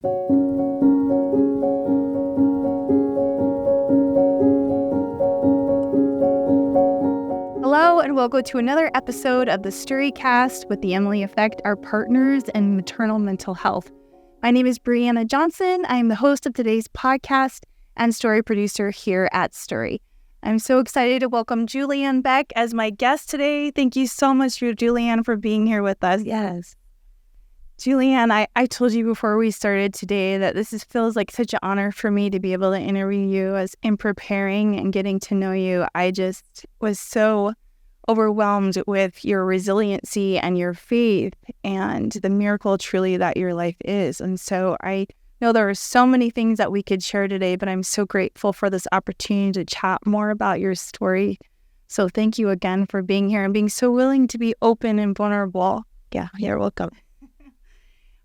Hello, and welcome to another episode of the Stiry Cast with the Emily Effect, our partners in maternal mental health. My name is Brianna Johnson. I'm the host of today's podcast and story producer here at Stiry. I'm so excited to welcome Julianne Beck as my guest today. Thank you so much, Julianne, for being here with us. Yes. Julianne, I told you before we started today that feels like such an honor for me to be able to interview you. As in preparing and getting to know you, I just was so overwhelmed with your resiliency and your faith and the miracle truly that your life is. And so I know there are so many things that we could share today, but I'm so grateful for this opportunity to chat more about your story. So thank you again for being here and being so willing to be open and vulnerable. Yeah, you're welcome.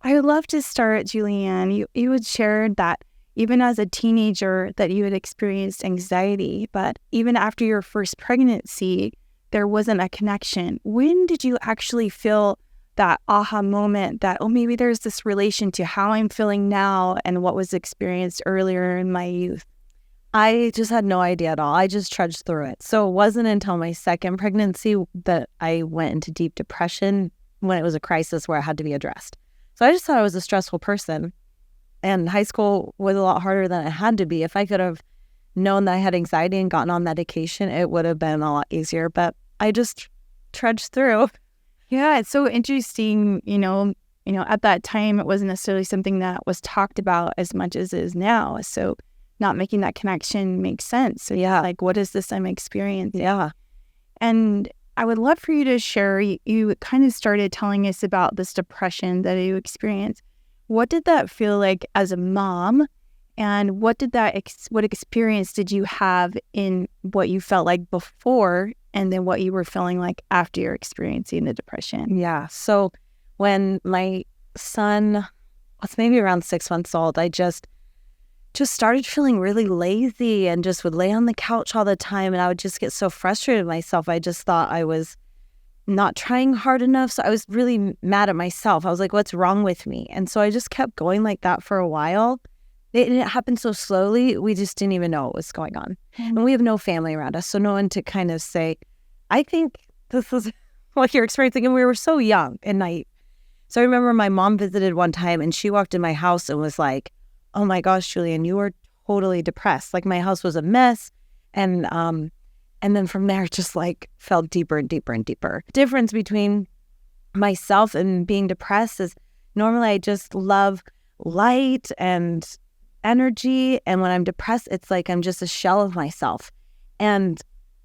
I would love to start, Julianne. You had shared that even as a teenager that you had experienced anxiety, but even after your first pregnancy, there wasn't a connection. When did you actually feel that aha moment that, oh, maybe there's this relation to how I'm feeling now and what was experienced earlier in my youth? I just had no idea at all. I just trudged through it. So it wasn't until my second pregnancy that I went into deep depression when it was a crisis where I had to be addressed. So I just thought I was a stressful person. And high school was a lot harder than it had to be. If I could have known that I had anxiety and gotten on medication, it would have been a lot easier. But I just trudged through. Yeah, it's so interesting, at that time, it wasn't necessarily something that was talked about as much as it is now. So not making that connection makes sense. So yeah, like, what is this I'm experiencing? Yeah. And I would love for you to share, you kind of started telling us about this depression that you experienced. What did that feel like as a mom? And what experience did you have in what you felt like before and then what you were feeling like after you're experiencing the depression? Yeah. So when my son was maybe around 6 months old, I just started feeling really lazy and just would lay on the couch all the time. And I would just get so frustrated with myself. I just thought I was not trying hard enough. So I was really mad at myself. I was like, what's wrong with me? And so I just kept going like that for a while. It happened so slowly, we just didn't even know what was going on. Mm-hmm. And we have no family around us, so no one to kind of say, I think this is what you're experiencing. And we were so young and naive. So I remember my mom visited one time and she walked in my house and was like, oh my gosh, Julianne, you are totally depressed. Like my house was a mess. And then from there, it just like fell deeper and deeper and deeper. Difference between myself and being depressed is normally I just love light and energy, and when I'm depressed, it's like I'm just a shell of myself. And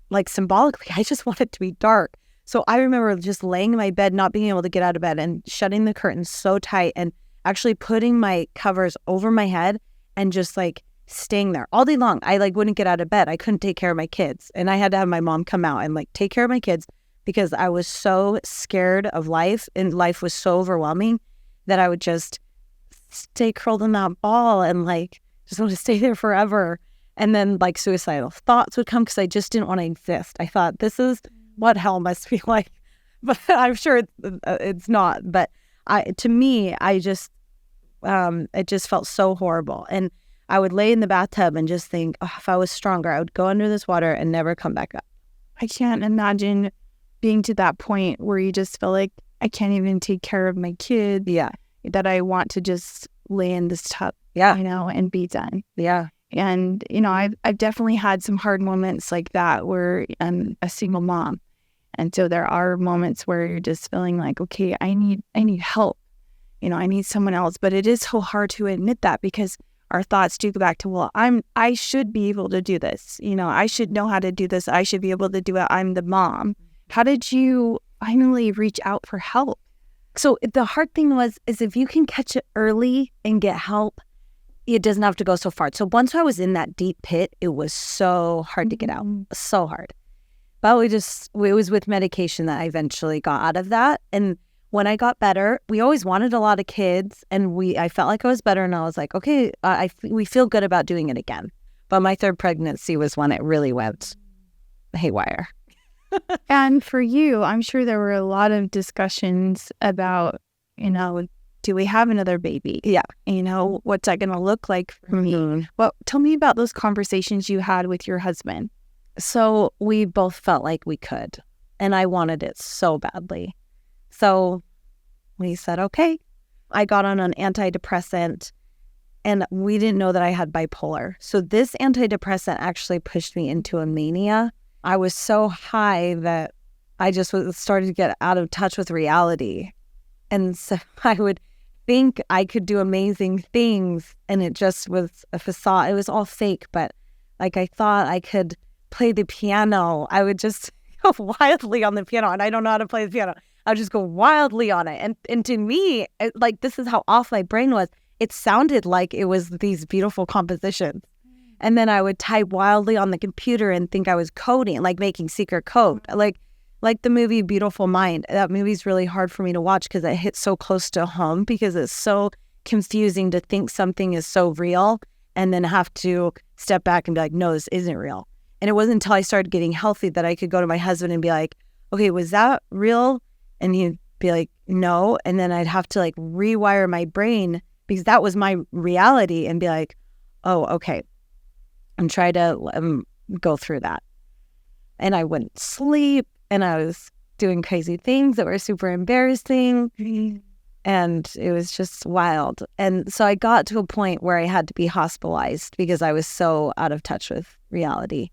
like symbolically, I just want it to be dark. So I remember just laying in my bed, not being able to get out of bed and shutting the curtains so tight and actually putting my covers over my head and just like staying there all day long. I like wouldn't get out of bed. I couldn't take care of my kids. And I had to have my mom come out and like take care of my kids because I was so scared of life and life was so overwhelming that I would just stay curled in that ball and like just want to stay there forever. And then like suicidal thoughts would come because I just didn't want to exist. I thought this is what hell must be like, but I'm sure it's not. But to me, it just felt so horrible. And I would lay in the bathtub and just think, oh, if I was stronger, I would go under this water and never come back up. I can't imagine being to that point where you just feel like I can't even take care of my kids. Yeah. That I want to just lay in this tub, yeah, and be done. Yeah. And, I've definitely had some hard moments like that where I'm a single mom. And so there are moments where you're just feeling like, okay, I need help. I need someone else. But it is so hard to admit that because our thoughts do go back to, well, I should be able to do this. I should know how to do this. I should be able to do it. I'm the mom. How did you finally reach out for help? So the hard thing is if you can catch it early and get help, it doesn't have to go so far. So once I was in that deep pit, it was so hard to get out, so hard. But it was with medication that I eventually got out of that. And when I got better, we always wanted a lot of kids, and I felt like I was better, and I was like, okay, we feel good about doing it again. But my third pregnancy was when it really went haywire. And for you, I'm sure there were a lot of discussions about, do we have another baby? Yeah. You know, what's that going to look like for me? Well, tell me about those conversations you had with your husband. So we both felt like we could, and I wanted it so badly. So we said, okay. I got on an antidepressant, and we didn't know that I had bipolar. So this antidepressant actually pushed me into a mania. I was so high that I just started to get out of touch with reality. And so I would think I could do amazing things, and it just was a facade. It was all fake, but like I thought I could play the piano. I would just go wildly on the piano, and I don't know how to play the piano. I would just go wildly on it. And to me, like, this is how off my brain was. It sounded like it was these beautiful compositions. And then I would type wildly on the computer and think I was coding, like making secret code. Like the movie Beautiful Mind. That movie's really hard for me to watch because it hits so close to home, because it's so confusing to think something is so real and then have to step back and be like, no, this isn't real. And it wasn't until I started getting healthy that I could go to my husband and be like, okay, was that real? And he'd be like, no. And then I'd have to like rewire my brain, because that was my reality, and be like, oh, okay. And try to go through that. And I wouldn't sleep, and I was doing crazy things that were super embarrassing. And it was just wild. And so I got to a point where I had to be hospitalized because I was so out of touch with reality.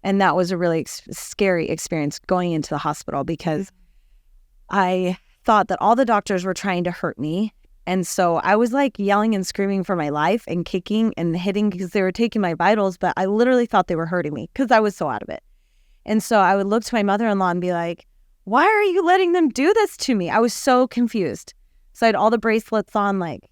And that was a really scary experience, going into the hospital, because I thought that all the doctors were trying to hurt me. And so I was like yelling and screaming for my life and kicking and hitting because they were taking my vitals, but I literally thought they were hurting me because I was so out of it. And so I would look to my mother-in-law and be like, why are you letting them do this to me? I was so confused. So I had all the bracelets on, like,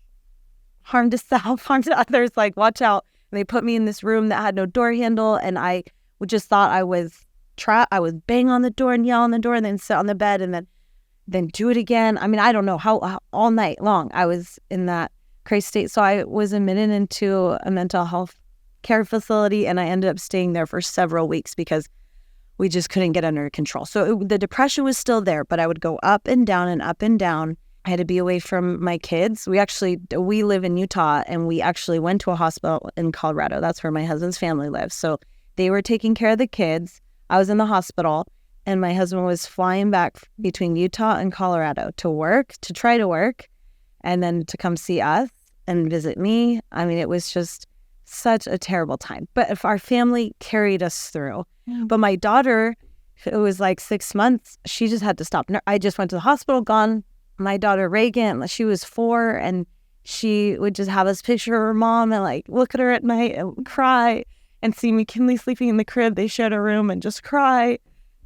harm to self, harm to others, like, watch out. And they put me in this room that had no door handle, and I just thought I was trapped. I would bang on the door and yell on the door and then sit on the bed and then do it again. I mean, I don't know how all night long I was in that crazy state. So I was admitted into a mental health care facility, and I ended up staying there for several weeks because we just couldn't get under control. So the depression was still there, but I would go up and down and up and down. I had to be away from my kids. We live in Utah, and we actually went to a hospital in Colorado. That's where my husband's family lives. So they were taking care of the kids. I was in the hospital, and my husband was flying back between Utah and Colorado to try to work, and then to come see us and visit me. I mean, it was just such a terrible time. But if our family carried us through. Yeah. But my daughter, it was like 6 months, she just had to stop. I just went to the hospital, gone. My daughter, Reagan, she was 4, and she would just have this picture of her mom and like look at her at night and cry, and see McKinley sleeping in the crib. They shared a room, and just cry.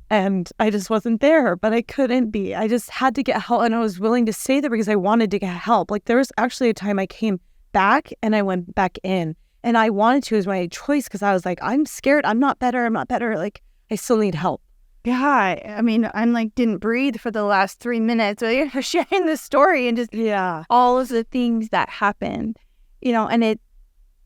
And I just wasn't there, but I couldn't be. I just had to get help, and I was willing to stay there because I wanted to get help. Like, there was actually a time I came back and I went back in, and I wanted to as my choice because I was like, I'm scared. I'm not better. Like, I still need help. Yeah, I mean, I'm like, didn't breathe for the last 3 minutes. You're sharing the story and just all of the things that happened, and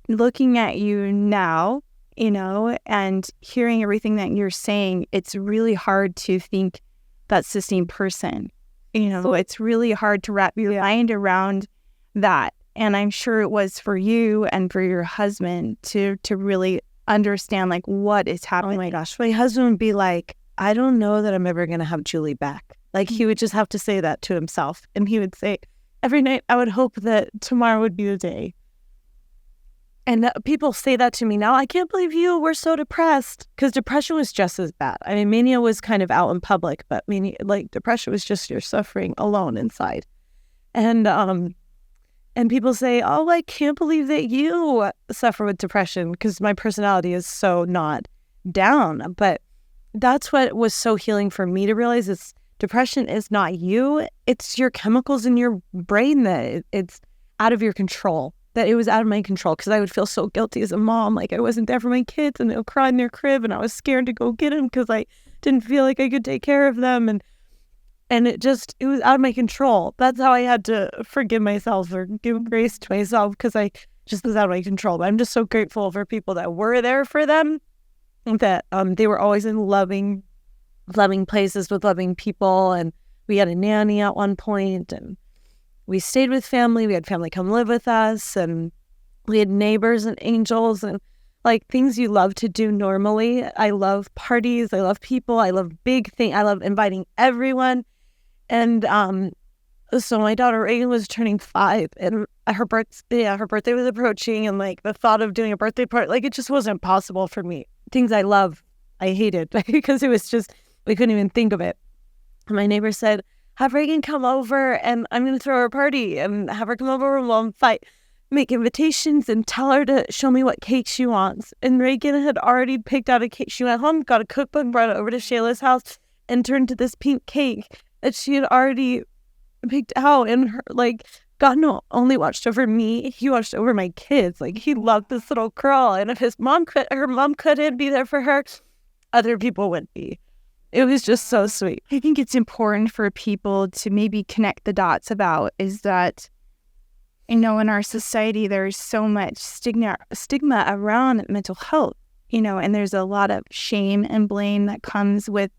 looking at you now, and hearing everything that you're saying, it's really hard to think that's the same person. It's really hard to wrap your mind around that. And I'm sure it was for you and for your husband to really understand, like, what is happening. Oh my gosh, my husband would be like, I don't know that I'm ever going to have Julie back. Like, he would just have to say that to himself. And he would say, every night I would hope that tomorrow would be the day. And people say that to me now. I can't believe you were so depressed, because depression was just as bad. I mean, mania was kind of out in public, but depression was just your suffering alone inside. And people say, oh, I can't believe that you suffer with depression, because my personality is so not down. But that's what was so healing for me to realize is depression is not you. It's your chemicals in your brain that it's out of your control. That it was out of my control, because I would feel so guilty as a mom. Like, I wasn't there for my kids, and they'll cry in their crib, and I was scared to go get them because I didn't feel like I could take care of them. And it was out of my control. That's how I had to forgive myself or give grace to myself, because I just was out of my control. But I'm just so grateful for people that were there for them, that they were always in loving places with loving people. And we had a nanny at one point, and we stayed with family. We had family come live with us, and we had neighbors and angels and like things you love to do normally. I love parties. I love people. I love big things. I love inviting everyone. And so my daughter Reagan was turning 5, and her birthday was approaching, and like the thought of doing a birthday party, like it just wasn't possible for me. Things I love, I hated because it was just, we couldn't even think of it. And my neighbor said, have Reagan come over and I'm going to throw her a party and have her come over and we'll make invitations and tell her to show me what cake she wants. And Reagan had already picked out a cake. She went home, got a cookbook, brought it over to Shayla's house and turned to this pink cake that she had already picked out. And her, like, God not only watched over me, he watched over my kids. Like, he loved this little girl. And if her mom couldn't be there for her, other people would be. It was just so sweet. I think it's important for people to maybe connect the dots about is that, in our society, there's so much stigma around mental health, and there's a lot of shame and blame that comes with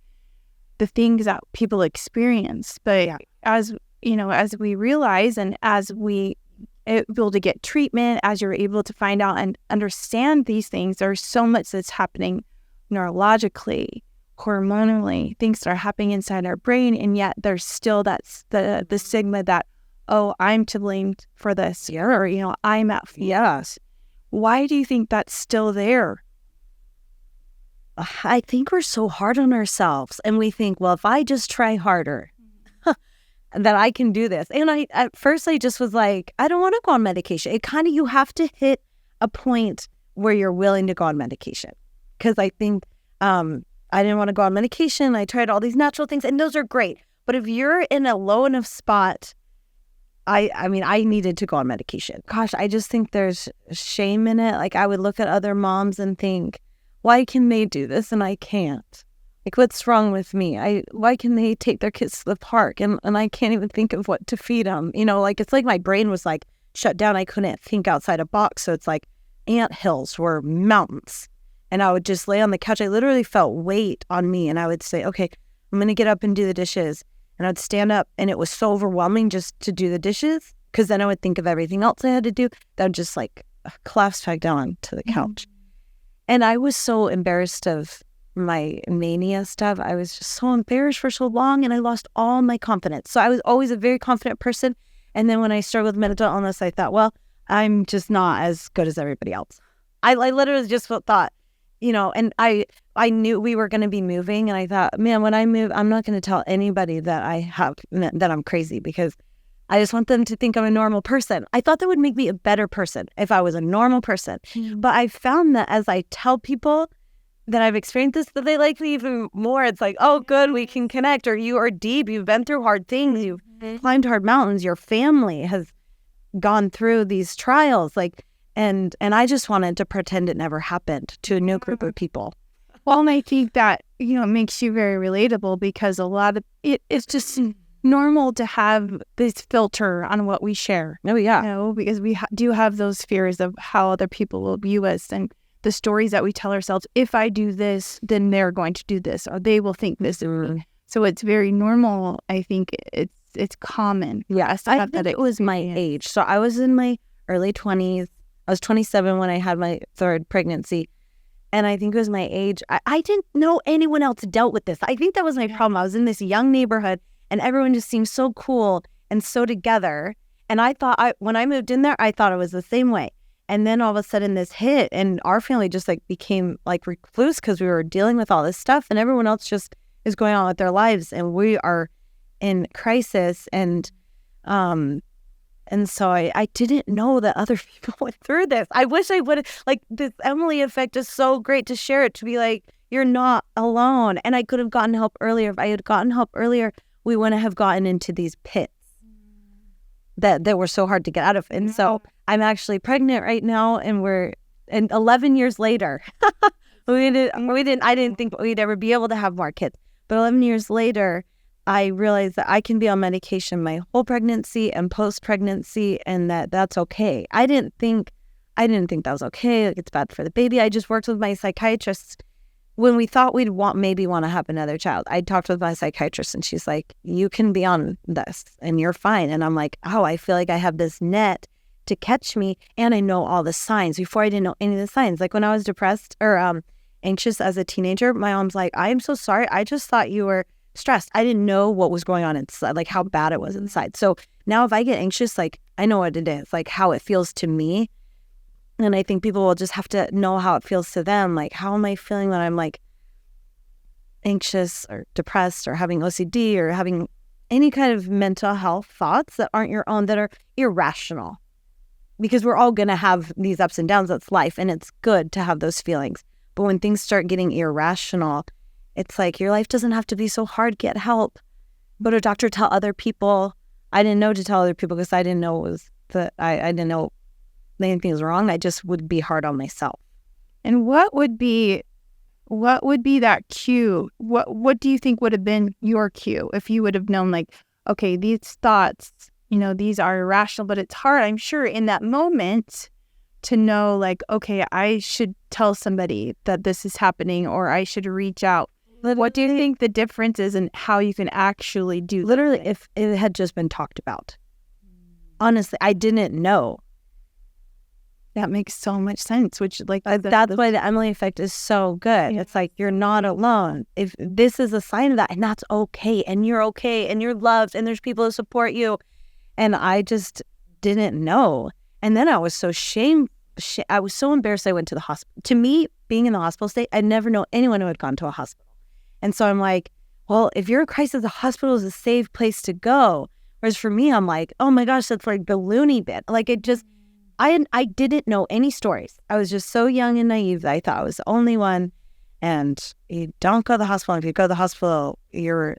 the things that people experience. But as we realize and as we able to get treatment, as you're able to find out and understand these things, there's so much that's happening neurologically, hormonally, things that are happening inside our brain, and yet there's still that's the stigma that, oh, I'm to blame for this, or I'm at fault. Yes. Why do you think that's still there? I think we're so hard on ourselves, and we think, well, if I just try harder, that I can do this. And at first I just was like, I don't want to go on medication. It kind of, you have to hit a point where you're willing to go on medication, because I think I didn't want to go on medication. I tried all these natural things, and those are great. But if you're in a low enough spot, I mean, I needed to go on medication. Gosh, I just think there's shame in it. Like, I would look at other moms and think, why can they do this and I can't? Like, what's wrong with me? Why can they take their kids to the park and I can't even think of what to feed them? Like, it's like my brain was like shut down. I couldn't think outside a box. So it's like anthills were mountains. And I would just lay on the couch. I literally felt weight on me. And I would say, okay, I'm going to get up and do the dishes. And I'd stand up, and it was so overwhelming just to do the dishes, because then I would think of everything else I had to do. That would just like collapse back down to the couch. And I was so embarrassed of my mania stuff. I was just so embarrassed for so long, and I lost all my confidence. So I was always a very confident person. And then when I struggled with mental illness, I thought, well, I'm just not as good as everybody else. I literally just thought, and I knew we were going to be moving, and I thought, man, when I move, I'm not going to tell anybody that that I'm crazy, because I just want them to think I'm a normal person. I thought that would make me a better person if I was a normal person. But I found that as I tell people that I've experienced this, that they like me even more. It's like, oh, good, we can connect. Or you are deep. You've been through hard things. You've climbed hard mountains. Your family has gone through these trials. And I just wanted to pretend it never happened to a new group of people. Well, and I think that, it makes you very relatable, because a lot of it's just normal to have this filter on what we share. Oh, yeah. Because we do have those fears of how other people will view us, and the stories that we tell ourselves. If I do this, then they're going to do this, or they will think this of me. So it's very normal. I think it's common. Yes, I think it was my age. So I was in my early 20s. I was 27 when I had my third pregnancy. And I think it was my age. I didn't know anyone else dealt with this. I think that was my problem. I was in this young neighborhood, and everyone just seemed so cool and so together. And I thought, when I moved in there, I thought it was the same way. And then all of a sudden this hit, and our family just became recluse, because we were dealing with all this stuff, and everyone else just is going on with their lives, and we are in crisis. And so I didn't know that other people went through this. I wish I would have, this Emily effect is so great to share it, to be like, you're not alone. And I could have gotten help earlier. If I had gotten help earlier, we wouldn't have gotten into these pits that were so hard to get out of. And so I'm actually pregnant right now, and 11 years later, I didn't think we'd ever be able to have more kids. But 11 years later, I realized that I can be on medication my whole pregnancy and post-pregnancy, and that's okay. I didn't think that was okay. It's bad for the baby. I just worked with my psychiatrist when we thought we'd maybe want to have another child, I talked with my psychiatrist and she's like, you can be on this and you're fine. And I'm like, oh, I feel like I have this net to catch me and I know all the signs. Before I didn't know any of the signs. Like when I was depressed or anxious as a teenager, my mom's like, I am so sorry. I just thought you were stressed. I didn't know what was going on inside, like how bad it was inside. So now if I get anxious, like I know what it is, like how it feels to me. And I think people will just have to know how it feels to them. Like, how am I feeling when I'm like anxious or depressed or having OCD or having any kind of mental health thoughts that aren't your own, that are irrational? Because we're all going to have these ups and downs. That's life. And it's good to have those feelings. But when things start getting irrational, it's like your life doesn't have to be so hard. Get help. Go to a doctor, tell other people. I didn't know to tell other people because I didn't know it was I didn't know anything was wrong. I just would be hard on myself. And what would be that cue? What do you think would have been your cue if you would have known, like, okay, these thoughts, these are irrational, but it's hard, I'm sure, in that moment to know, like, okay, I should tell somebody that this is happening or I should reach out. What do you think the difference is in how you can actually do literally something? If it had just been talked about. Honestly, I didn't know. That makes so much sense, which that's why the Emily effect is so good. Yeah. It's like, you're not alone. If this is a sign of that, and that's okay, and you're loved, and there's people who support you. And I just didn't know. And then I was so I was so embarrassed I went to the hospital. To me, being in the hospital state, I never know anyone who had gone to a hospital. And so I'm like, well, if you're a crisis, the hospital is a safe place to go. Whereas for me, I'm like, oh my gosh, that's like the loony bit. Like it just... I didn't know any stories. I was just so young and naive that I thought I was the only one. And you don't go to the hospital. If you go to the hospital, you're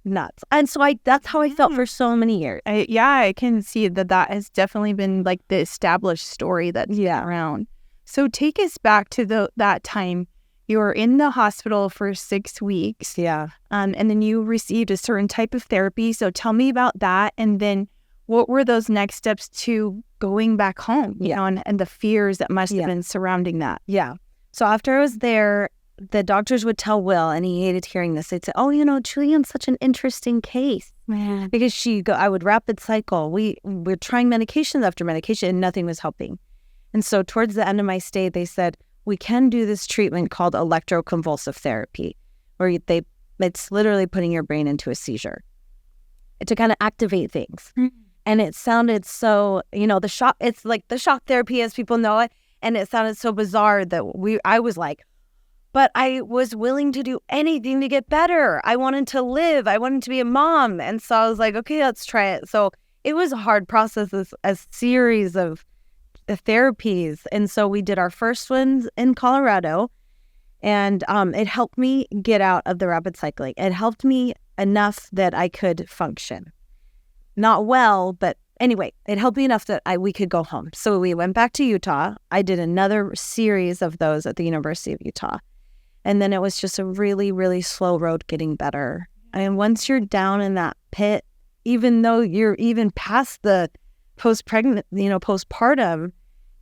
nuts. And so that's how I felt for so many years. I can see that has definitely been like the established story that's around. So take us back to that time. You were in the hospital for 6 weeks. Yeah. And then you received a certain type of therapy. So tell me about that. And then what were those next steps to going back home, and the fears that must have been surrounding that? Yeah. So after I was there, the doctors would tell Will, and he hated hearing this. They'd say, oh, Julianne's such an interesting case. Man. Because I would rapid cycle. We're trying medications after medication, and nothing was helping. And so towards the end of my stay, they said, we can do this treatment called electroconvulsive therapy, where it's literally putting your brain into a seizure to kind of activate things. Mm-hmm. And it sounded so, the shock, it's like the shock therapy as people know it. And it sounded so bizarre that I was like, but I was willing to do anything to get better. I wanted to live. I wanted to be a mom. And so I was like, okay, let's try it. So it was a hard process, a series of therapies. And so we did our first ones in Colorado. And it helped me get out of the rapid cycling. It helped me enough that I could function. Not well, but anyway, it helped me enough that we could go home. So we went back to Utah. I did another series of those at the University of Utah. And then it was just a really, really slow road getting better. And once you're down in that pit, even though you're even past the postpartum,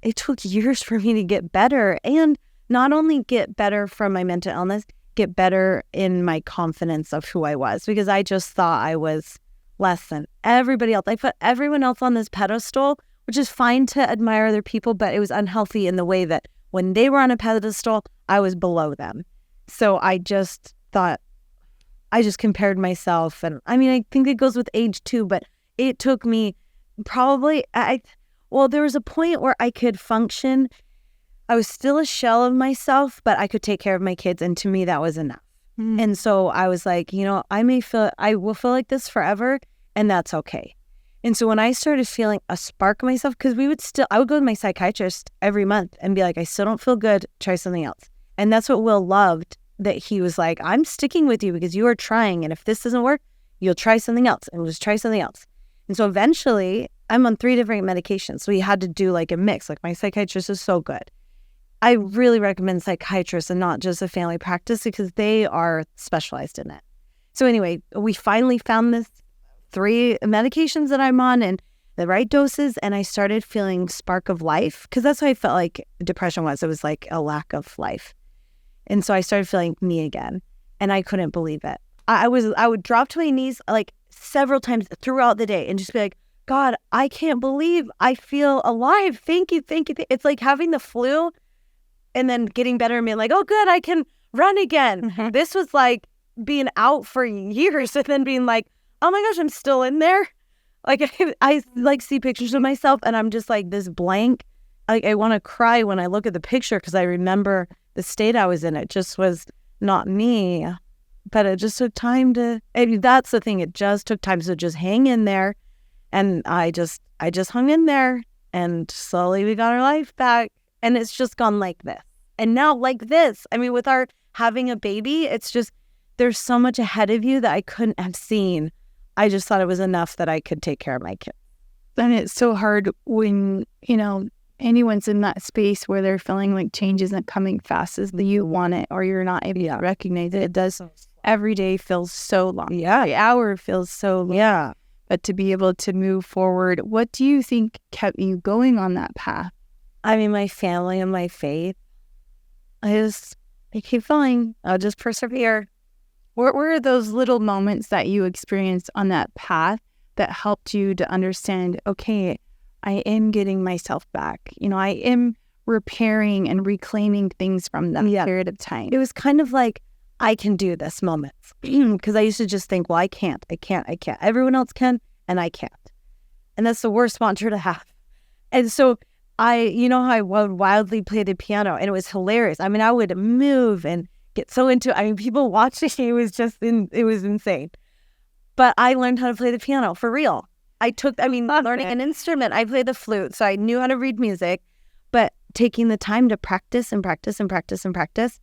it took years for me to get better. And not only get better from my mental illness, get better in my confidence of who I was. Because I just thought I was less than everybody else. I put everyone else on this pedestal, which is fine to admire other people, but it was unhealthy in the way that when they were on a pedestal, I was below them. So I just thought, I just compared myself. And I mean, I think it goes with age too, but it took me probably, there was a point where I could function. I was still a shell of myself, but I could take care of my kids. And to me, that was enough. Mm. And so I was like, I will feel like this forever, and that's okay. And so when I started feeling a spark of myself, because I would go to my psychiatrist every month and be like, I still don't feel good, try something else. And that's what Will loved, that he was like, I'm sticking with you because you are trying. And if this doesn't work, you'll try something else, and we'll just try something else. And so eventually I'm on 3 different medications. So we had to do like a mix. Like my psychiatrist is so good. I really recommend psychiatrists and not just a family practice because they are specialized in it. So anyway, we finally found this 3 medications that I'm on and the right doses, and I started feeling spark of life, because that's what I felt like depression was. It was like a lack of life. And so I started feeling me again, and I couldn't believe it. I would drop to my knees like several times throughout the day and just be like, God, I can't believe I feel alive. Thank you, thank you. It's like having the flu and then getting better and being like, oh, good, I can run again. Mm-hmm. This was like being out for years and then being like, oh my gosh, I'm still in there. Like I like see pictures of myself and I'm just like this blank. Like I want to cry when I look at the picture because I remember the state I was in. It just was not me. But it just took time that's the thing. It just took time. So just hang in there. And I just hung in there, and slowly we got our life back. And it's just gone like this. And now like this. I mean, with our having a baby, it's just, there's so much ahead of you that I couldn't have seen. I just thought it was enough that I could take care of my kids. And it's so hard when, anyone's in that space where they're feeling like change isn't coming fast as you want it, or you're not able to recognize it. It does. Every day feels so long. Yeah. Every hour feels so long. Yeah. But to be able to move forward, what do you think kept you going on that path? I mean, my family and my faith. I keep going. I'll just persevere. What were those little moments that you experienced on that path that helped you to understand, okay, I am getting myself back. I am repairing and reclaiming things from that period of time. It was kind of like, I can do this moments. Because I used to just think, well, I can't. Everyone else can, and I can't. And that's the worst mantra to have. And so how I would wildly play the piano, and it was hilarious. I mean, I would move and get so into it. I mean, people watching, it was insane. But I learned how to play the piano for real. Learning an instrument. I played the flute, so I knew how to read music. But taking the time to practice and practice and practice and practice,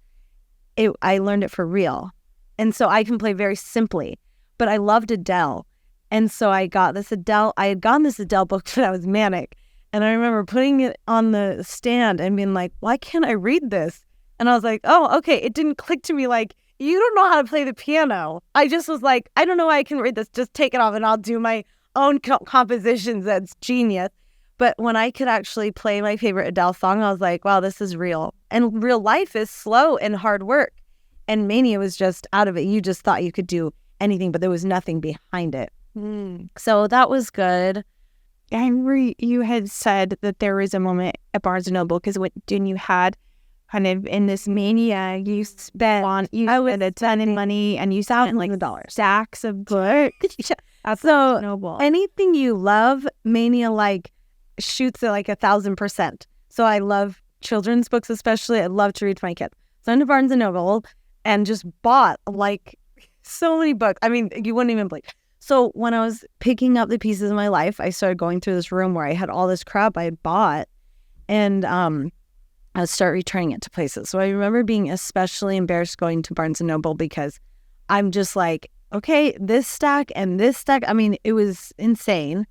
I learned it for real. And so I can play very simply. But I loved Adele. And so I had gotten this Adele book when I was manic. And I remember putting it on the stand and being like, why can't I read this? And I was like, oh, okay. It didn't click to me like, you don't know how to play the piano. I just was like, I don't know why I can read this. Just take it off and I'll do my own compositions. That's genius. But when I could actually play my favorite Adele song, I was like, wow, this is real. And real life is slow and hard work. And mania was just out of it. You just thought you could do anything, but there was nothing behind it. So that was good. I remember you had said that there was a moment at Barnes & Noble, because when you had kind of in this mania, you spent a ton of money, and you spent like stacks of books. So Noble. Anything you love, mania like shoots at like 1,000%. So I love children's books, especially. I love to read to my kids. So I went to Barnes & Noble and just bought like so many books. I mean, you wouldn't even believe. So when I was picking up the pieces of my life, I started going through this room where I had all this crap I had bought, and I would start returning it to places. So I remember being especially embarrassed going to Barnes & Noble because I'm just like, okay, this stack and this stack. I mean, it was insane.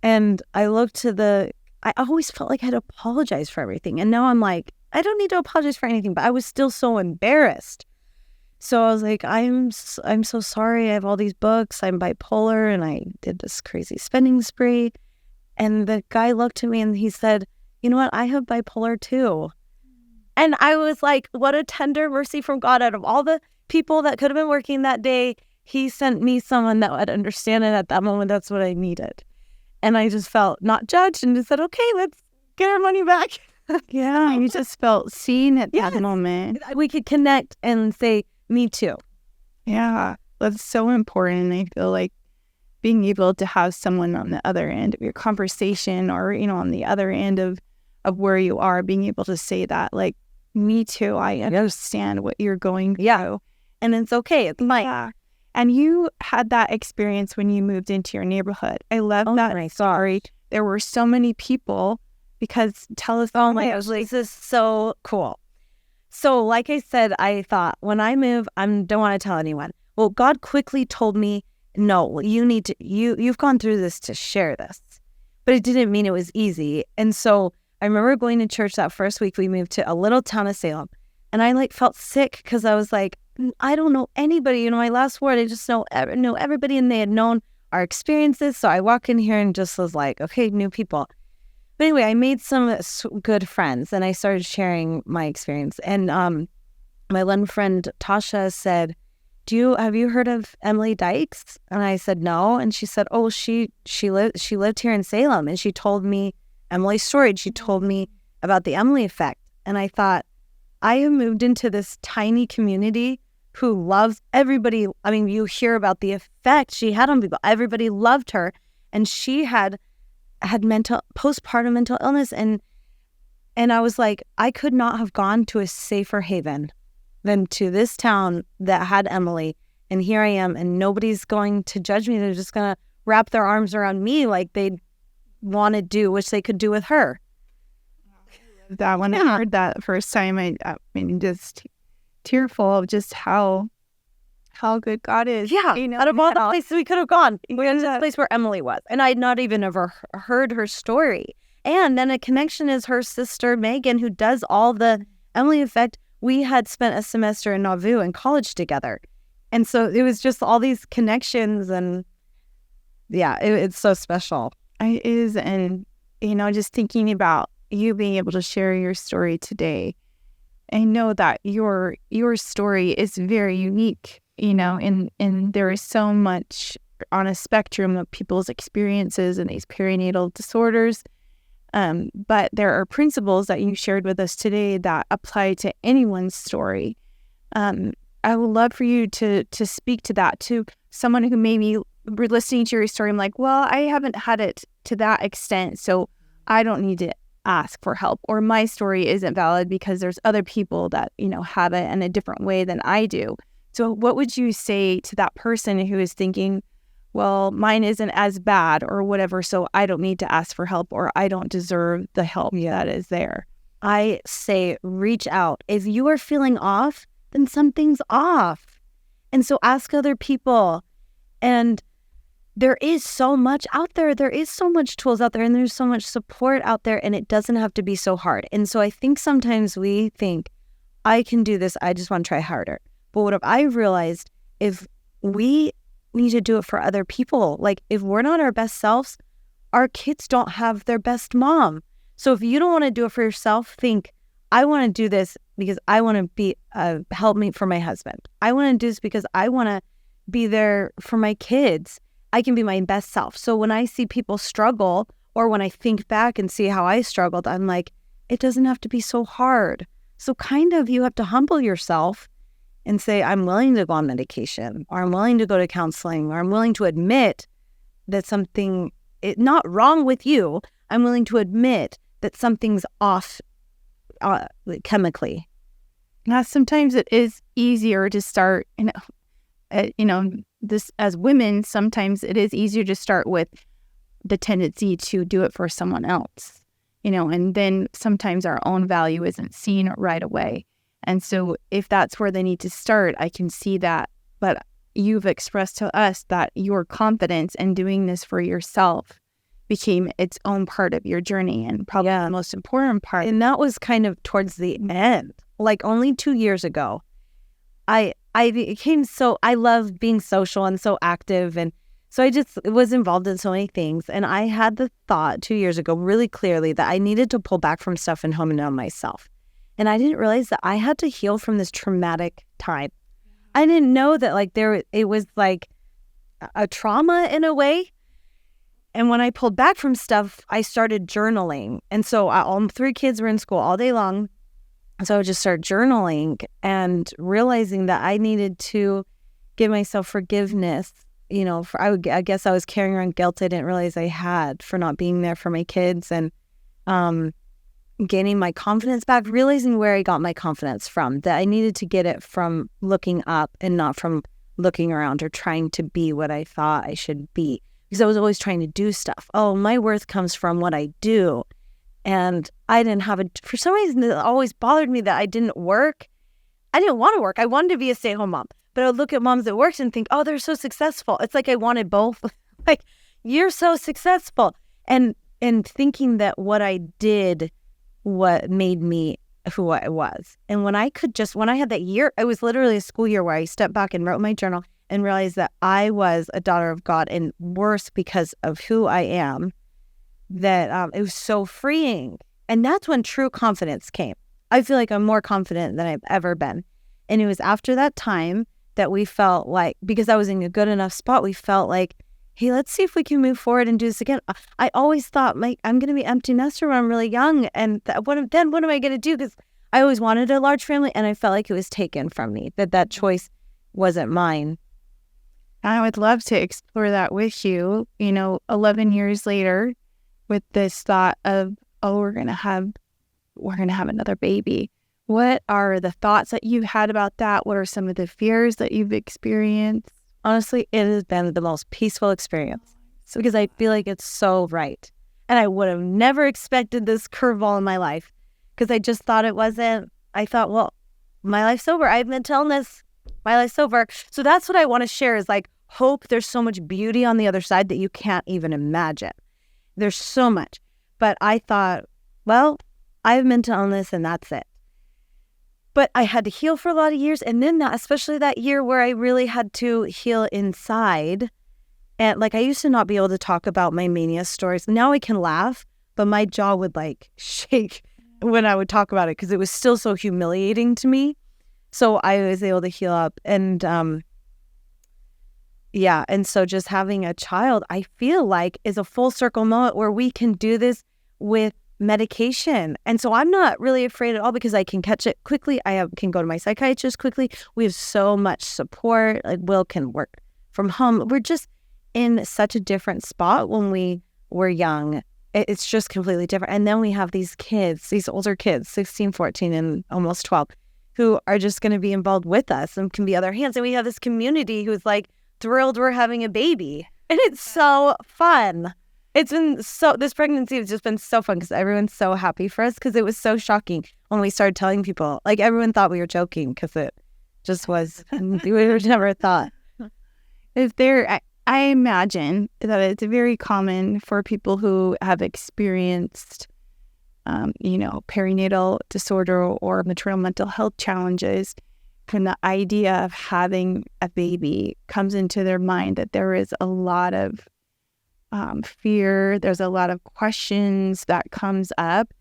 And I looked I always felt like I had to apologize for everything. And now I'm like, I don't need to apologize for anything, but I was still so embarrassed. So I was like, I'm so sorry. I have all these books. I'm bipolar, and I did this crazy spending spree. And the guy looked at me and he said, you know what? I have bipolar too. And I was like, what a tender mercy from God. Out of all the people that could have been working that day, he sent me someone that would understand it at that moment. That's what I needed. And I just felt not judged and just said, okay, let's get our money back. Yeah, you just felt seen at that moment. We could connect and say, me too. Yeah, that's so important. I feel like being able to have someone on the other end of your conversation, or, on the other end of where you are, being able to say that, like, me too, I understand what you're going through. Yeah, and it's okay. It's mine. Yeah. And you had that experience when you moved into your neighborhood. I love that story. There were so many people, because tell us. Oh my gosh, this is so cool. So like I said, I thought when I move, I don't want to tell anyone. Well, God quickly told me, no, you need to, you've gone through this to share this. But it didn't mean it was easy. And so I remember going to church that first week. We moved to a little town of Salem. And I felt sick because I was like, I don't know anybody. My last word, I just know everybody, and they had known our experiences. So I walk in here and just was like, okay, new people. But anyway, I made some good friends, and I started sharing my experience. And my one friend Tasha said, have you heard of Emily Dykes? And I said, no. And she said, oh, she lived here in Salem, and she told me Emily's story. And she told me about the Emily effect. And I thought, I have moved into this tiny community who loves everybody. I mean, you hear about the effect she had on people. Everybody loved her. And she had postpartum mental illness. And I was like, I could not have gone to a safer haven than to this town that had Emily. And here I am, and nobody's going to judge me. They're just going to wrap their arms around me like they want to do, which they could do with her. That when I heard that first time, I mean, just tearful of just how good God is. Yeah, you know, out of all the places we could have gone, we went to the place where Emily was, and I had not even ever heard her story. And then a connection is her sister Megan, who does all the Emily effect. We had spent a semester in Nauvoo in college together, and so it was just all these connections, and yeah, it's so special. It is, and just thinking about you being able to share your story today, I know that your story is very unique, and there is so much on a spectrum of people's experiences and these perinatal disorders. But there are principles that you shared with us today that apply to anyone's story. I would love for you to speak to that, to someone who maybe we're listening to your story. I'm like, well, I haven't had it to that extent, so I don't need to ask for help, or my story isn't valid because there's other people that, have it in a different way than I do. So what would you say to that person who is thinking, well, mine isn't as bad or whatever, so I don't need to ask for help, or I don't deserve the help that is there? I say reach out. If you are feeling off, then something's off. And so ask other people. And there is so much out there. There is so much tools out there, and there's so much support out there, and it doesn't have to be so hard. And so I think sometimes we think, I can do this, I just want to try harder. But what I realized, if we need to do it for other people, like if we're not our best selves, our kids don't have their best mom. So if you don't want to do it for yourself, think, I want to do this because I want to be a helpmate for my husband. I want to do this because I want to be there for my kids. I can be my best self. So when I see people struggle, or when I think back and see how I struggled, I'm like, it doesn't have to be so hard. So kind of you have to humble yourself and say, I'm willing to go on medication, or I'm willing to go to counseling, or I'm willing to admit that something is not wrong with you. I'm willing to admit that something's off chemically. Now, sometimes it is easier to start, this as women, sometimes it is easier to start with the tendency to do it for someone else, and then sometimes our own value isn't seen right away. And so if that's where they need to start, I can see that. But you've expressed to us that your confidence in doing this for yourself became its own part of your journey, and probably the most important part. And that was kind of towards the end, like only 2 years ago. I love being social and so active. And so I just was involved in so many things. And I had the thought 2 years ago really clearly that I needed to pull back from stuff and hone in on myself. And I didn't realize that I had to heal from this traumatic time. I didn't know that it was like a trauma in a way. And when I pulled back from stuff, I started journaling. And so all 3 kids were in school all day long. So I would just start journaling and realizing that I needed to give myself forgiveness. I guess I was carrying around guilt I didn't realize I had for not being there for my kids, and gaining my confidence back, realizing where I got my confidence from, that I needed to get it from looking up and not from looking around or trying to be what I thought I should be, because I was always trying to do stuff. Oh, my worth comes from what I do. And I didn't have for some reason, it always bothered me that I didn't work. I didn't want to work. I wanted to be a stay-at-home mom. But I would look at moms that worked and think, oh, they're so successful. It's like I wanted both. Like, you're so successful. And thinking that what I did, what made me who I was. And when I had that year, it was literally a school year where I stepped back and wrote my journal and realized that I was a daughter of God, and worse because of who I am, that it was so freeing. And that's when true confidence came. I feel like I'm more confident than I've ever been. And it was after that time that we felt like, because I was in a good enough spot, we felt like, hey, let's see if we can move forward and do this again. I always thought, like, I'm going to be empty nester when I'm really young. And what am I going to do? Because I always wanted a large family, and I felt like it was taken from me, that choice wasn't mine. I would love to explore that with you, 11 years later, with this thought of, oh, we're going to have another baby. What are the thoughts that you've had about that? What are some of the fears that you've experienced? Honestly, it has been the most peaceful experience because I feel like it's so right. And I would have never expected this curveball in my life because I just thought it wasn't. I thought, well, my life's over. I have mental illness. My life's over. So that's what I want to share is like hope. There's so much beauty on the other side that you can't even imagine. There's so much. But I thought, well, I have mental illness and that's it. But I had to heal for a lot of years. And then especially that year where I really had to heal inside. And like I used to not be able to talk about my mania stories. Now I can laugh, but my jaw would like shake when I would talk about it because it was still so humiliating to me. So I was able to heal up. And and so just having a child, I feel like is a full circle moment where we can do this with medication. And so I'm not really afraid at all because I can catch it quickly. Can go to my psychiatrist quickly. We have so much support. Like Will can work from home. We're just in such a different spot when we were young. It's just completely different. And then we have these kids, these older kids, 16, 14, and almost 12, who are just going to be involved with us and can be other hands. And we have this community who's like thrilled we're having a baby. And it's so fun. This pregnancy has just been so fun because everyone's so happy for us because it was so shocking when we started telling people. Like everyone thought we were joking because it just was. We would have never thought. I imagine that it's very common for people who have experienced, perinatal disorder or maternal mental health challenges. When the idea of having a baby comes into their mind, that there is a lot of fear, there's a lot of questions that comes up.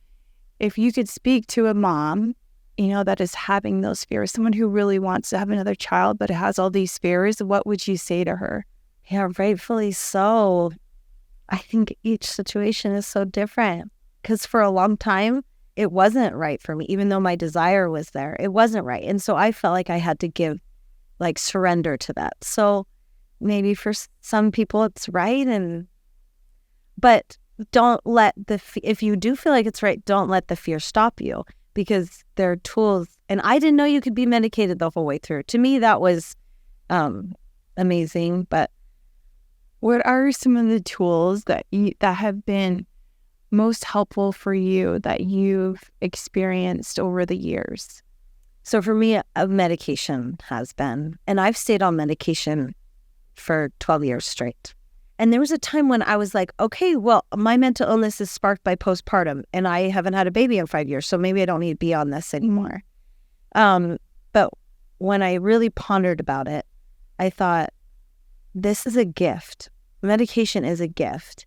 If you could speak to a mom, that is having those fears, someone who really wants to have another child but has all these fears, what would you say to her? Yeah, rightfully so. I think each situation is so different because for a long time, it wasn't right for me. Even though my desire was there, it wasn't right. And so I felt like I had to surrender to that. So maybe for some people it's right. But don't let if you do feel like it's right, don't let the fear stop you because there are tools. And I didn't know you could be medicated the whole way through. To me, that was amazing. But what are some of the tools that have been most helpful for you that you've experienced over the years? So for me, a medication has been, and I've stayed on medication for 12 years straight. And there was a time when I was like, okay, well, my mental illness is sparked by postpartum and I haven't had a baby in 5 years, so maybe I don't need to be on this anymore. But when I really pondered about it, I thought, this is a gift. Medication is a gift.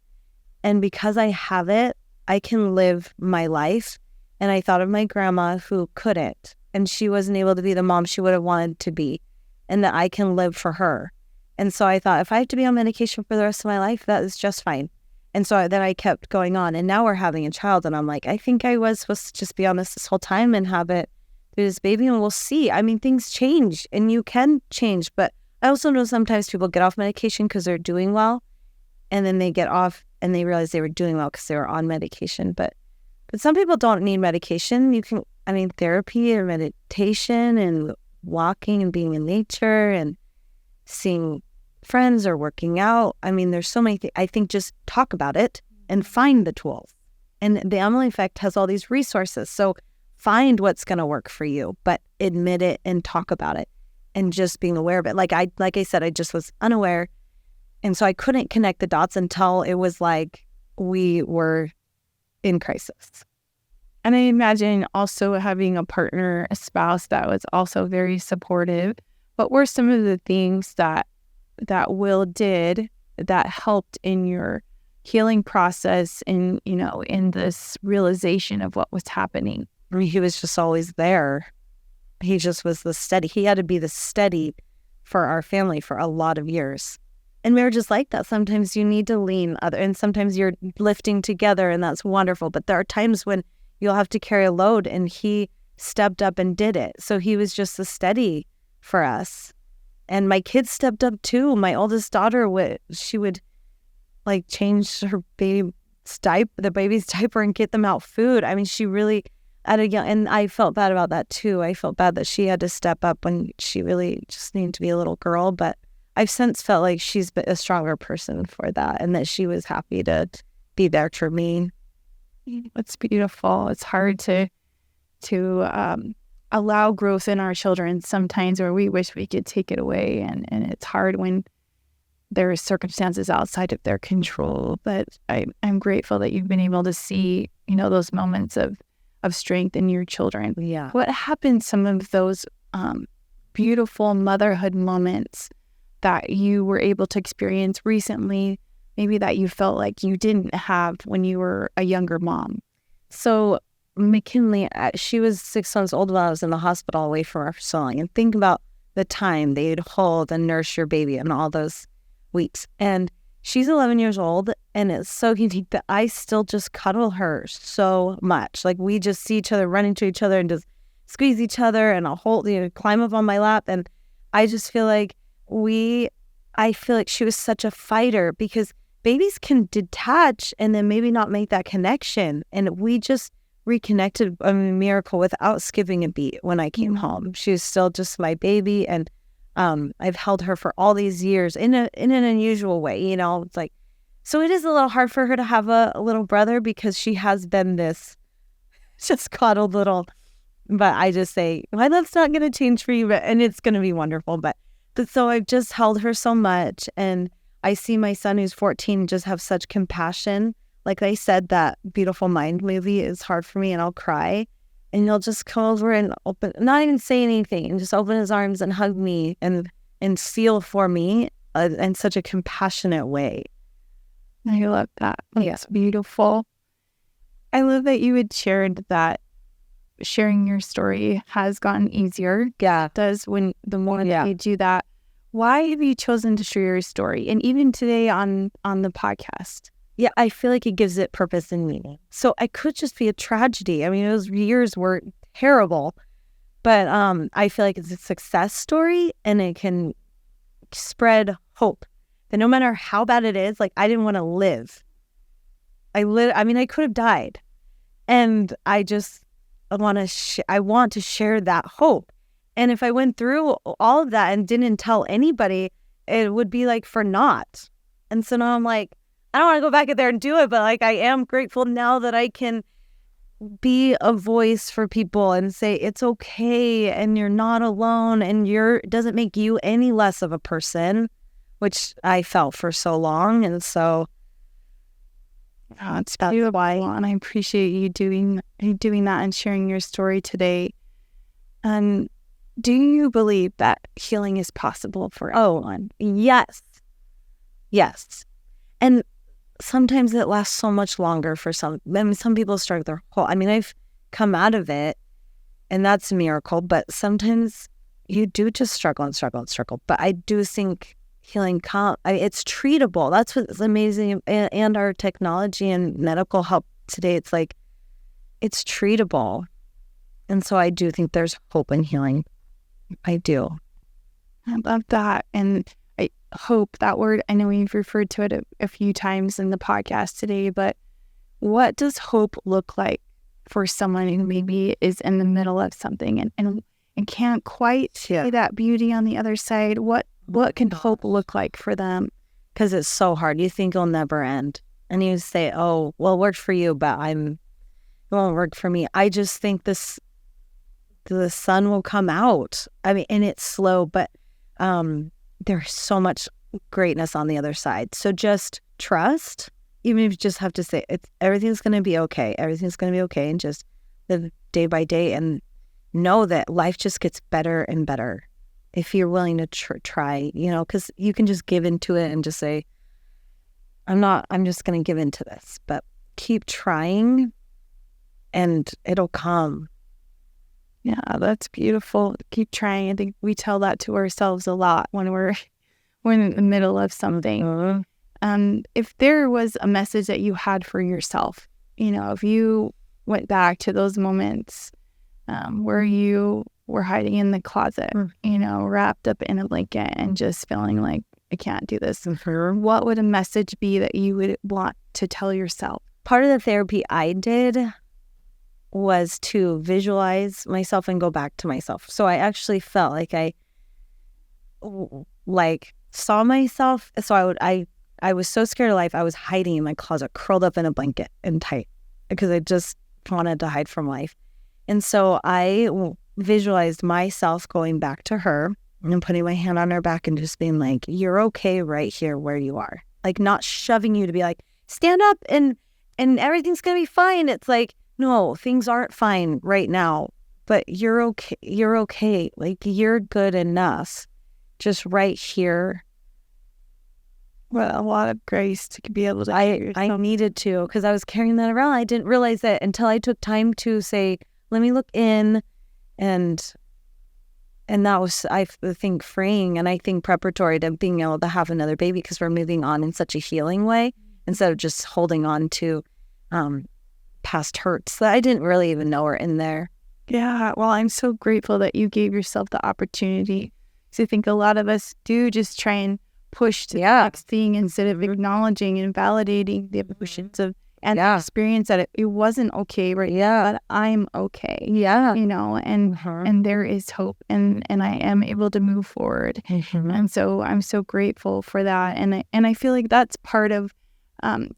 And because I have it, I can live my life. And I thought of my grandma who couldn't, and she wasn't able to be the mom she would have wanted to be, and that I can live for her. And so I thought, if I have to be on medication for the rest of my life, that is just fine. And so then I kept going on. And now we're having a child. And I'm like, I think I was supposed to just be on this whole time and have it through this baby. And we'll see. I mean, things change and you can change. But I also know sometimes people get off medication because they're doing well. And then they get off and they realize they were doing well because they were on medication. But some people don't need medication. You can, therapy or meditation and walking and being in nature and seeing friends or working out. There's so many things. I think just talk about it and find the tools. And the Emily Effect has all these resources. So find what's going to work for you, but admit it and talk about it and just being aware of it. Like I said, I just was unaware. And so I couldn't connect the dots until it was like we were in crisis. And I imagine also having a partner, a spouse that was also very supportive. What were some of the things that Will did that helped in your healing process and, in this realization of what was happening? He was just always there. He just was the steady. He had to be the steady for our family for a lot of years. And marriage is like that. Sometimes you need to lean other, and sometimes you're lifting together, and that's wonderful. But there are times when you'll have to carry a load, and he stepped up and did it. So he was just the steady for us. And my kids stepped up too. My oldest daughter she would like change her baby's diaper and get them out food. I mean, she really and I felt bad about that too. I felt bad that she had to step up when she really just needed to be a little girl. But I've since felt like she's been a stronger person for that, and that she was happy to be there for me. It's beautiful. It's hard to allow growth in our children sometimes, or we wish we could take it away. And it's hard when there are circumstances outside of their control. But I'm grateful that you've been able to see, those moments of strength in your children. Yeah. What happened, some of those beautiful motherhood moments that you were able to experience recently, maybe that you felt like you didn't have when you were a younger mom? So McKinley, she was 6 months old while I was in the hospital away from her for so long. And think about the time they'd hold and nurse your baby and all those weeks. And she's 11 years old, and it's so unique that I still just cuddle her so much. Like, we just see each other, run into each other, and just squeeze each other, and I'll climb up on my lap. And I just feel like she was such a fighter, because babies can detach and then maybe not make that connection. And we just reconnected, a miracle, without skipping a beat when I came home. She was still just my baby, and I've held her for all these years in an unusual way. It's like, so it is a little hard for her to have a little brother, because she has been this just coddled little, but I just say, my love's not going to change for you, and it's going to be wonderful. But so I've just held her so much, and I see my son, who's 14, just have such compassion. Like I said, that Beautiful Mind movie is hard for me, and I'll cry. And he'll just come over and not even say anything, and just open his arms and hug me and feel for me in such a compassionate way. I love that. It's beautiful. I love that you had shared that sharing your story has gotten easier. Yeah. It does, when the more that you do that. Why have you chosen to share your story? And even today on the podcast. Yeah, I feel like it gives it purpose and meaning. So I could just be a tragedy. I mean, those years were terrible, but I feel like it's a success story, and it can spread hope that no matter how bad it is, like, I didn't want to live. I could have died, and I want to share that hope. And if I went through all of that and didn't tell anybody, it would be like for naught. And so now I'm like, I don't want to go back in there and do it, but like, I am grateful now that I can be a voice for people and say it's okay, and you're not alone, and it doesn't make you any less of a person, which I felt for so long. And so that's beautiful, and I appreciate you doing that and sharing your story today. And do you believe that healing is possible for everyone? Yes. And sometimes it lasts so much longer for some. I mean, some people start their whole. I mean, I've come out of it, and that's a miracle. But sometimes you do just struggle. But I do think healing, it's treatable. That's what's amazing. And our technology and medical help today, it's like, it's treatable. And so I do think there's hope in healing. I do. I love that. And I hope, that word, I know we've referred to it a few times in the podcast today, but what does hope look like for someone who maybe is in the middle of something and can't quite see that beauty on the other side? What can hope look like for them? Because it's so hard. You think it'll never end. And you say, oh, well, it worked for you, but it won't work for me. I just think the sun will come out. I mean, and it's slow, but there's so much greatness on the other side. So just trust, even if you just have to say, everything's going to be okay. Everything's going to be okay. And just live day by day, and know that life just gets better and better if you're willing to try, because you can just give into it and just say, I'm just going to give into this. But keep trying, and it'll come. Yeah, that's beautiful. Keep trying. I think we tell that to ourselves a lot when we're in the middle of something. If there was a message that you had for yourself, if you went back to those moments where you were hiding in the closet, wrapped up in a blanket and just feeling like, I can't do this. What would a message be that you would want to tell yourself? Part of the therapy I did was to visualize myself and go back to myself. So I actually felt like I saw myself. So I was so scared of life. I was hiding in my closet, curled up in a blanket and tight because I just wanted to hide from life. And so I visualized myself going back to her and putting my hand on her back and just being like, you're okay right here where you are. Like, not shoving you to be like, stand up and everything's going to be fine. It's like, no, things aren't fine right now, but you're okay. You're okay. Like, you're good enough just right here. Well, a lot of grace to be able to. I needed to, because I was carrying that around. I didn't realize that until I took time to say, let me look in, and that was, I think, freeing, and I think preparatory to being able to have another baby, because we're moving on in such a healing way instead of just holding on to past hurts that I didn't really even know were in there. Yeah, well, I'm so grateful that you gave yourself the opportunity. So I think a lot of us do just try and push to the next thing instead of acknowledging and validating the emotions of and the experience that it wasn't okay, right? Yeah, but I'm okay. Yeah, and there is hope, and I am able to move forward, and so I'm so grateful for that, and I feel like that's part of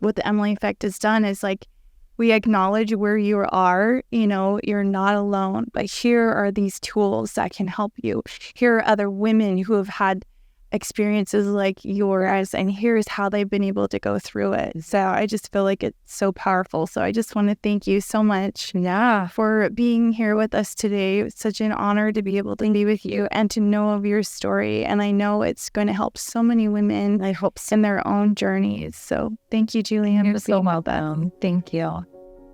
what the Emily Effect has done is like we acknowledge where you are. You're not alone, but here are these tools that can help you. Here are other women who have had experiences like yours, and here's how they've been able to go through it. So I just feel like it's so powerful. So I just want to thank you so much for being here with us today. It's such an honor to be able to be with you and to know of your story. And I know it's going to help so many women, I hope, in their own journeys. So thank you, Julianne. You're so welcome. Thank you.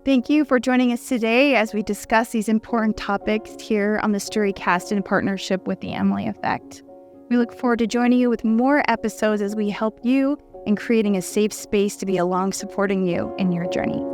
Thank you for joining us today as we discuss these important topics here on the Stiry Cast in partnership with the Emily Effect. We look forward to joining you with more episodes as we help you in creating a safe space to be along supporting you in your journey.